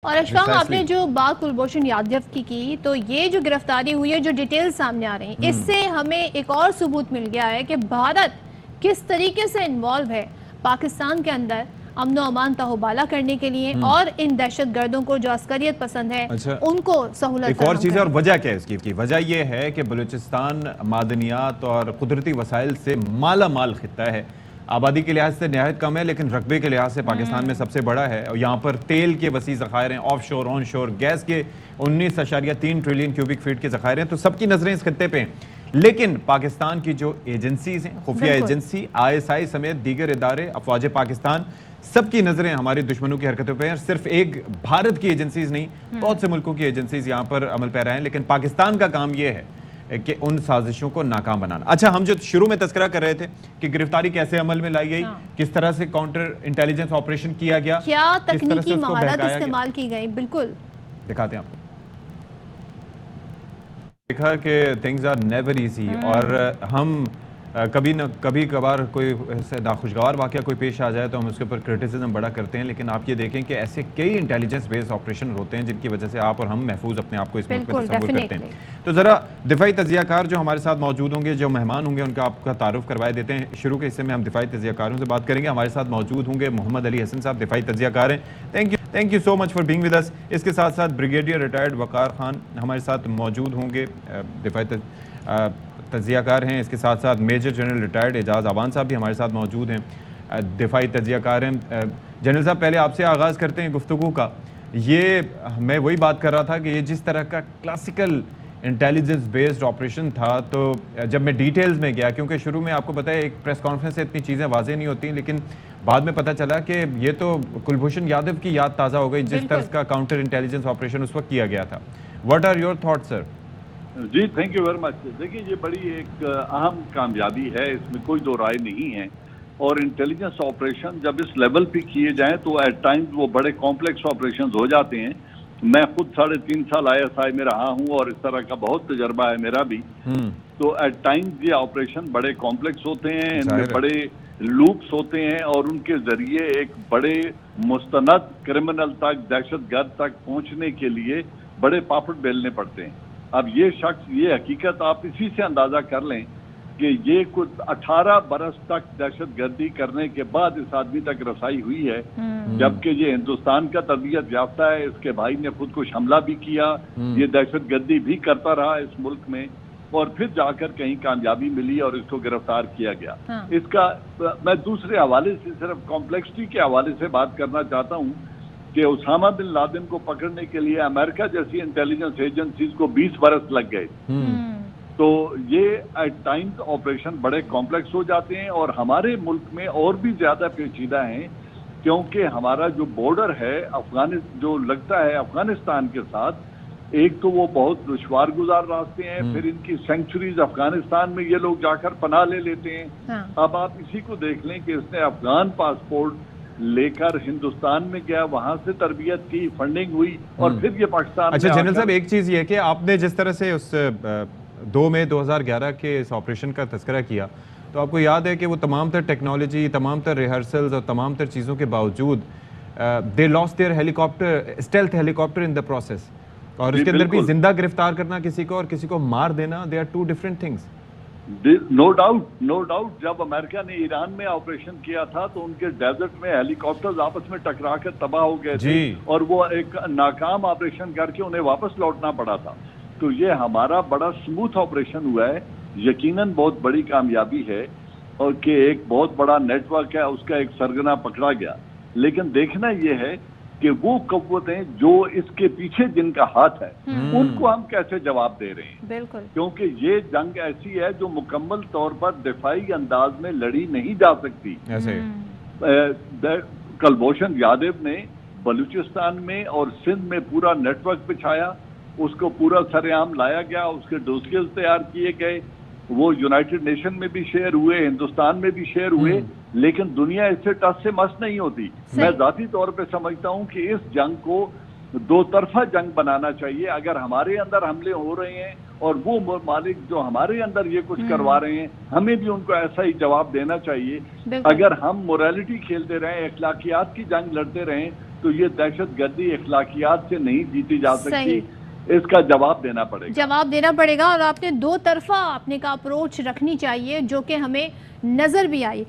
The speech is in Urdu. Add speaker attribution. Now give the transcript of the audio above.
Speaker 1: اور اشفاق آپ نے جو بات کلبھوشن یادو کی تو یہ جو گرفتاری ہوئی ہے، جو ڈیٹیل سامنے آ رہی ہیں، اس سے ہمیں ایک اور ثبوت مل گیا ہے کہ بھارت کس طریقے سے انوالو ہے پاکستان کے اندر امن و امان تہوبالا کرنے کے لیے، اور ان دہشت گردوں کو جو عسکریت پسند ہے ان کو سہولت
Speaker 2: ایک اور چیز ہے، اور وجہ کیا ہے اس کی وجہ یہ ہے کہ بلوچستان معدنیات اور قدرتی وسائل سے مالا مال خطہ ہے، آبادی کے لحاظ سے نہایت کم ہے لیکن رقبے کے لحاظ سے پاکستان میں سب سے بڑا ہے، اور یہاں پر تیل کے وسیع ذخائر ہیں، آف شور آن شور گیس کے 19.3 ٹریلین کیوبک فیٹ کے ذخائر ہیں، تو سب کی نظریں اس خطے پہ ہیں۔ لیکن پاکستان کی جو ایجنسیز ہیں، خفیہ ایجنسی ISI سمیت دیگر ادارے، افواج پاکستان، سب کی نظریں ہمارے دشمنوں کی حرکتوں پہ ہیں۔ صرف ایک بھارت کی ایجنسیز نہیں، بہت سے ملکوں کی ایجنسیز یہاں پر عمل پیرا ہیں، لیکن پاکستان کا کام یہ ہے کہ ان سازشوں کو ناکام بنانا۔ اچھا، ہم جو شروع میں تذکرہ کر رہے تھے کہ گرفتاری کیسے عمل میں لائی گئی، کس طرح سے کاؤنٹر انٹیلیجنس آپریشن کیا گیا،
Speaker 1: کیا تکنیکی مہارت استعمال کی گئی، بالکل
Speaker 2: دکھاتے ہیں آپ کو۔ دیکھا کہ things are never easy، اور ہم کبھی کبھار کوئی ایسے ناخوشگوار واقعہ کوئی پیش آ جائے تو ہم اس کے اوپر کرٹیسزم بڑا کرتے ہیں، لیکن آپ یہ دیکھیں کہ ایسے کئی انٹیلیجنس بیس آپریشن ہوتے ہیں جن کی وجہ سے آپ اور ہم محفوظ اپنے آپ کو اس ملک میں تصور کرتے ہیں۔ تو ذرا دفاعی تجزیہ کار جو ہمارے ساتھ موجود ہوں گے، جو مہمان ہوں گے، ان کا آپ کا تعارف کروائے دیتے ہیں۔ شروع کے حصے میں ہم دفاعی تجزیہ کاروں سے بات کریں گے۔ ہمارے ساتھ موجود ہوں گے محمد علی حسن صاحب، دفاعی تجزیہ کار ہیں۔ Thank you so much for being with us. اس کے ساتھ ساتھ بریگیڈیئر ریٹائرڈ وقار خان ہمارے ساتھ موجود ہوں گے، دفاعی تجزیہ کار ہیں۔ اس کے ساتھ ساتھ میجر جنرل ریٹائرڈ اعجاز آوان صاحب بھی ہمارے ساتھ موجود ہیں، دفاعی تجزیہ کار ہیں۔ جنرل صاحب، پہلے آپ سے آغاز کرتے ہیں گفتگو کا۔ یہ میں وہی بات کر رہا تھا کہ یہ جس طرح کا کلاسیکل انٹیلیجنس بیسڈ آپریشن تھا، تو جب میں ڈیٹیلز میں گیا، کیونکہ شروع میں آپ کو پتہ ہے ایک پریس کانفرنس سے اتنی چیزیں واضح نہیں ہوتی، لیکن بعد میں پتہ چلا کہ یہ تو کلبھوشن یادو کی یاد تازہ ہو گئی جس طرح کا کاؤنٹر انٹیلیجنس آپریشن اس وقت کیا گیا تھا۔ What are your thoughts sir?
Speaker 3: جی تھینک یو ویری مچ۔ دیکھیے، یہ بڑی ایک اہم کامیابی ہے، اس میں کوئی دو رائے نہیں ہے، اور انٹیلیجنس آپریشن جب اس لیول پہ کیے جائیں تو ایٹ ٹائمز وہ بڑے کمپلیکس آپریشنز ہو جاتے ہیں۔ میں خود 3.5 سال ISI میں رہا ہوں اور اس طرح کا بہت تجربہ ہے میرا بھی، تو ایٹ ٹائمز یہ آپریشن بڑے کمپلیکس ہوتے ہیں، ان میں بڑے لوپس ہوتے ہیں، اور ان کے ذریعے ایک بڑے مستند کرمنل تک، دہشت گرد تک پہنچنے کے لیے بڑے پاپڑ بیلنے پڑتے ہیں۔ اب یہ شخص، یہ حقیقت آپ اسی سے اندازہ کر لیں کہ یہ کچھ 18 برس تک دہشت گردی کرنے کے بعد اس آدمی تک رسائی ہوئی ہے، جبکہ یہ ہندوستان کا تربیت یافتہ ہے۔ اس کے بھائی نے خودکش حملہ بھی کیا، یہ دہشت گردی بھی کرتا رہا اس ملک میں، اور پھر جا کر کہیں کامیابی ملی اور اس کو گرفتار کیا گیا۔ اس کا میں دوسرے حوالے سے، صرف کمپلیکسٹی کے حوالے سے بات کرنا چاہتا ہوں کہ اسامہ بن لادن کو پکڑنے کے لیے امریکہ جیسی انٹیلیجنس ایجنسیز کو 20 برس لگ گئے، تو یہ ایٹ ٹائمز آپریشن بڑے کمپلیکس ہو جاتے ہیں، اور ہمارے ملک میں اور بھی زیادہ پیچیدہ ہیں، کیونکہ ہمارا جو بارڈر ہے جو لگتا ہے افغانستان کے ساتھ، ایک تو وہ بہت دشوار گزار راستے ہیں، پھر ان کی سینکچریز افغانستان میں یہ لوگ جا کر پناہ لے لیتے ہیں۔ اب آپ اسی کو دیکھ لیں کہ اس نے افغان پاسپورٹ لے کر ہندوستان میں گیا، وہاں سے تربیت کی، فنڈنگ ہوئی، اور پھر یہ پاکستان۔
Speaker 2: اچھا جنرل صاحب، ایک چیز یہ ہے کہ آپ نے جس طرح سے اس 2 مئی 2011 کے اس آپریشن کا تذکرہ کیا، تو آپ کو یاد ہے کہ وہ تمام تر ٹیکنالوجی، تمام تر ریہرسلز اور تمام تر چیزوں کے باوجود the last there helicopter, stealth helicopter in the process, اور اس کے اندر بھی زندہ گرفتار کرنا کسی کو اور کسی کو مار دینا، they are 2 different things.
Speaker 3: No doubt جب امریکہ نے ایران میں آپریشن کیا تھا تو ان کے ڈیزرٹ میں ہیلی کاپٹرز آپس میں ٹکرا کر تباہ ہو گئے تھے، اور وہ ایک ناکام آپریشن کر کے انہیں واپس لوٹنا پڑا تھا۔ تو یہ ہمارا بڑا سموتھ آپریشن ہوا ہے، یقیناً بہت بڑی کامیابی ہے، اور کہ ایک بہت بڑا نیٹ ورک ہے، اس کا ایک سرگنا پکڑا گیا۔ لیکن دیکھنا یہ ہے کہ وہ قوتیں جو اس کے پیچھے جن کا ہاتھ ہے، ان کو ہم کیسے جواب دے رہے ہیں،
Speaker 1: بالکل،
Speaker 3: کیونکہ یہ جنگ ایسی ہے جو مکمل طور پر دفاعی انداز میں لڑی نہیں جا سکتی۔ کلبھوشن یادو نے بلوچستان میں اور سندھ میں پورا نیٹ ورک بچھایا، اس کو پورا سر عام لایا گیا، اس کے ڈوسیز تیار کیے گئے، وہ یونائٹڈ نیشن میں بھی شیئر ہوئے، ہندوستان میں بھی شیئر ہوئے، لیکن دنیا اس سے ٹس سے مس نہیں ہوتی۔ میں ذاتی طور پہ سمجھتا ہوں کہ اس جنگ کو 2 طرفہ جنگ بنانا چاہیے۔ اگر ہمارے اندر حملے ہو رہے ہیں اور وہ ممالک جو ہمارے اندر یہ کچھ کروا رہے ہیں، ہمیں بھی ان کو ایسا ہی جواب دینا چاہیے۔ اگر ہم موریلٹی کھیلتے رہیں، اخلاقیات کی جنگ لڑتے رہیں، تو یہ دہشت گردی اخلاقیات سے نہیں جیتی جا سکتی.
Speaker 1: صحیح.
Speaker 3: اس کا جواب دینا پڑے گا.
Speaker 1: جواب دینا پڑے گا، اور آپ نے دو طرفہ اپنے کا اپروچ رکھنی چاہیے جو کہ ہمیں نظر بھی آئی.